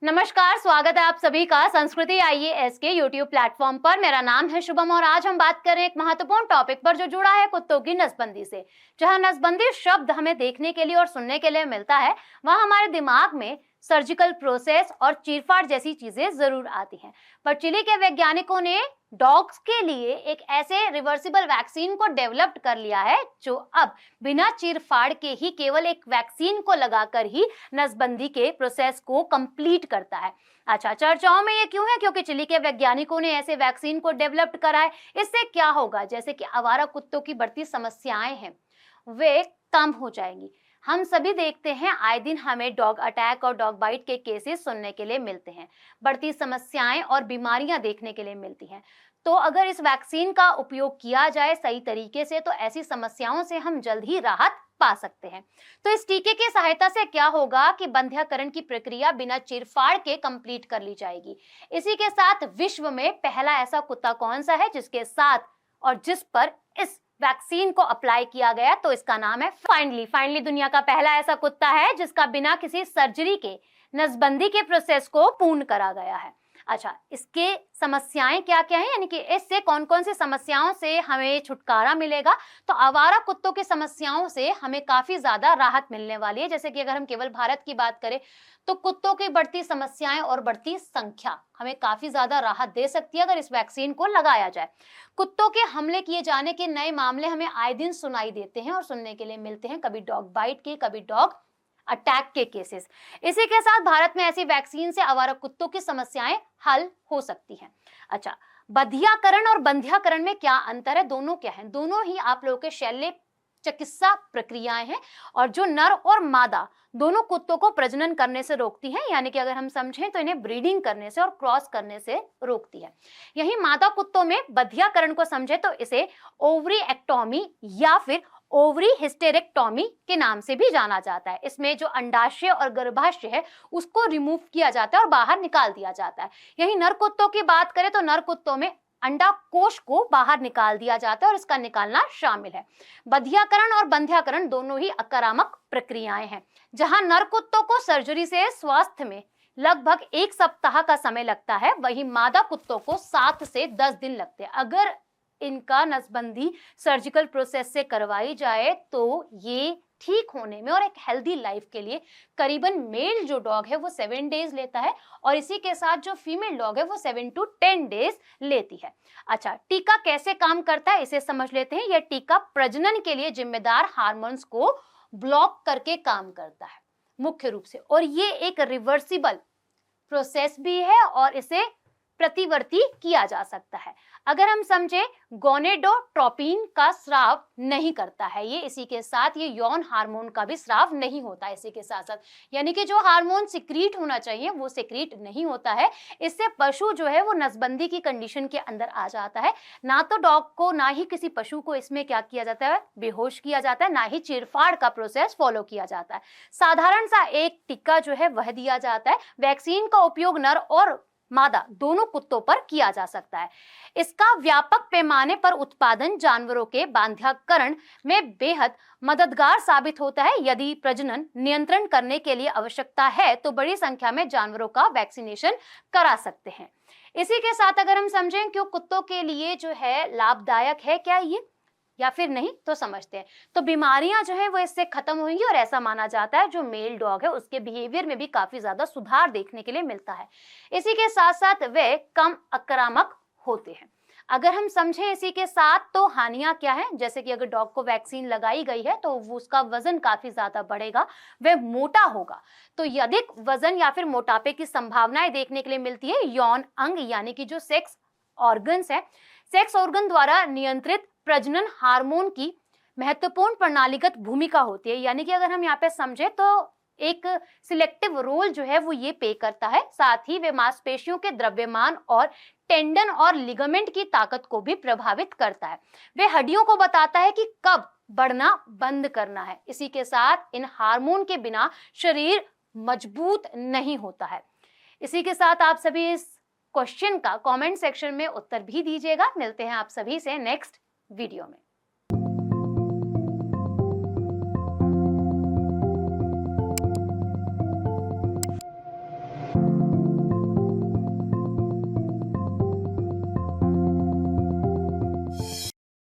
नमस्कार, स्वागत है आप सभी का संस्कृति आईएएस के यूट्यूब प्लेटफॉर्म पर। मेरा नाम है शुभम और आज हम बात कर रहे हैं एक महत्वपूर्ण टॉपिक पर जो जुड़ा है कुत्तों की नसबंदी से। जहां नसबंदी शब्द हमें देखने के लिए और सुनने के लिए मिलता है, वहां हमारे दिमाग में सर्जिकल प्रोसेस और चीरफाड़ जैसी चीजें जरूर आती हैं। पर चिली के वैज्ञानिकों ने डॉग्स के लिए एक ऐसे रिवर्सिबल वैक्सीन को डेवलप कर लिया है जो अब बिना चीरफाड़ के ही केवल एक वैक्सीन को लगाकर ही नसबंदी के प्रोसेस को कंप्लीट करता है। अच्छा, चर्चाओं में ये क्यों है? क्योंकि चिली के वैज्ञानिकों ने ऐसे वैक्सीन को डेवलप करा है। इससे क्या होगा? जैसे कि आवारा कुत्तों की बढ़ती समस्याएं हैं वे कम हो जाएंगी। हम सभी देखते हैं, आए दिन हमें डॉग अटैक और डॉग बाइट के केसेस सुनने के लिए मिलते हैं। बढ़ती समस्याएं और बीमारियां देखने के लिए मिलती हैं। तो अगर इस वैक्सीन का उपयोग किया जाए सही तरीके से तो ऐसी समस्याओं से हम जल्द ही राहत पा सकते हैं। तो इस टीके की सहायता से क्या होगा कि बंध्याकरण की प्रक्रिया बिना चीरफाड़ के कंप्लीट कर ली जाएगी। इसी के साथ विश्व में पहला ऐसा कुत्ता कौन सा है जिसके साथ और जिस पर इस वैक्सीन को अप्लाई किया गया, तो इसका नाम है फाइनली दुनिया का पहला ऐसा कुत्ता है जिसका बिना किसी सर्जरी के नसबंदी के प्रोसेस को पूर्ण करा गया है। अच्छा, इसके समस्याएं क्या क्या हैं, यानी कि इससे कौन कौन सी समस्याओं से हमें छुटकारा मिलेगा? तो आवारा कुत्तों की समस्याओं से हमें काफी ज्यादा राहत मिलने वाली है। जैसे कि अगर हम केवल भारत की बात करें तो कुत्तों की बढ़ती समस्याएं और बढ़ती संख्या हमें काफी ज्यादा राहत दे सकती है अगर इस वैक्सीन को लगाया जाए। कुत्तों के हमले किए जाने के नए मामले हमें आए दिन सुनाई देते हैं और सुनने के लिए मिलते हैं, कभी डॉग बाइट के, कभी डॉग अटैक के केसेस। इसी के साथ भारत में ऐसी वैक्सीन से आवारा कुत्तों की समस्याएं हल हो सकती हैं। अच्छा, बधियाकरण और बंध्याकरण में क्या अंतर है? दोनों क्या है? दोनों ही आप लोगों के शल्य चिकित्सा प्रक्रियाएं हैं और जो नर और मादा दोनों कुत्तों को प्रजनन करने से रोकती हैं, यानी कि अगर हम समझें तो इन्हें ब्रीडिंग करने से और क्रॉस करने से रोकती है। यही मादा कुत्तों में बधियाकरण को समझे तो इसे ओवरी एक्टोमी या फिर ओवरी हिस्टेरेक्टोमी के नाम से भी जाना जाता है। इसमें जो अंडाशय और गर्भाशय है उसको रिमूव किया जाता है और बाहर निकाल दिया जाता है। यही नर कुत्तों की बात करें तो नर कुत्तों में अंडा कोश को बाहर निकाल दिया जाता है और इसका निकालना शामिल है। बधियाकरण और बंध्याकरण दोनों ही आक्रामक प्रक्रियाएं हैं। जहां नर कुत्तों को सर्जरी से स्वास्थ्य में लगभग 1 सप्ताह का समय लगता है, वहीं मादा कुत्तों को 7 से 10 दिन लगते हैं। अगर इनका नसबंदी सर्जिकल प्रोसेस से करवाई जाए तो ये ठीक होने में और एक हेल्दी लाइफ के लिए करीबन मेल जो डॉग है वो 7 डेज लेता है और इसी के साथ जो फीमेल डॉग है वो 7 to 10 डेज लेती है। अच्छा, टीका कैसे काम करता है इसे समझ लेते हैं। यह टीका प्रजनन के लिए जिम्मेदार हार्मोन्स को ब्लॉक करके काम करता है मुख्य रूप से, और ये एक रिवर्सिबल प्रोसेस भी है और इसे प्रतिवर्ती किया जा सकता है। अगर हम समझे, गोनेडोट्रोपिन का स्राव नहीं करता है ये, इसी के साथ ये यौन हार्मोन का भी स्राव नहीं होता है इसी के साथ साथ, यानी कि जो हार्मोन सिक्रीट होना चाहिए वो सिक्रीट नहीं होता है। इससे पशु जो है वो नसबंदी की कंडीशन के अंदर आ जाता है। ना तो डॉग को ना ही किसी पशु को इसमें क्या किया जाता है, बेहोश किया जाता है, ना ही चीरफाड़ का प्रोसेस फॉलो किया जाता है। साधारण सा एक टीका जो है वह दिया जाता है। वैक्सीन का उपयोग नर और मादा दोनों कुत्तों पर किया जा सकता है। इसका व्यापक पैमाने पर उत्पादन जानवरों के बांध्याकरण में बेहद मददगार साबित होता है। यदि प्रजनन नियंत्रण करने के लिए आवश्यकता है तो बड़ी संख्या में जानवरों का वैक्सीनेशन करा सकते हैं। इसी के साथ अगर हम समझें कि कुत्तों के लिए जो है लाभदायक है क्या ये या फिर नहीं, तो समझते हैं। तो बीमारियां जो है वो इससे खत्म होंगी और ऐसा माना जाता है जो मेल डॉग है उसके बिहेवियर में भी काफी ज्यादा सुधार देखने के लिए मिलता है। इसी के साथ साथ वे कम आक्रामक होते हैं। अगर हम समझें इसी के साथ तो हानियां क्या है, जैसे कि अगर डॉग को वैक्सीन लगाई गई है तो उसका वजन काफी ज्यादा बढ़ेगा, वह मोटा होगा। तो अधिक वजन या फिर मोटापे की संभावनाएं देखने के लिए मिलती है। यौन अंग यानी कि जो सेक्स ऑर्गन्स है, सेक्स ऑर्गन द्वारा नियंत्रित प्रजनन हार्मोन की महत्वपूर्ण प्रणालीगत भूमिका होती है, यानी कि अगर हम यहाँ पे समझे तो एक सिलेक्टिव रोल जो है वो ये पे करता है। साथ ही वे मांसपेशियों के द्रव्यमान और टेंडन और लिगामेंट की ताकत को भी प्रभावित करता है। वे हड्डियों को बताता है कि कब बढ़ना बंद करना है। इसी के साथ इन हार्मोन के बिना शरीर मजबूत नहीं होता है। इसी के साथ आप सभी इस क्वेश्चन का कमेंट सेक्शन में उत्तर भी दीजिएगा। मिलते हैं आप सभी से नेक्स्ट वीडियो में।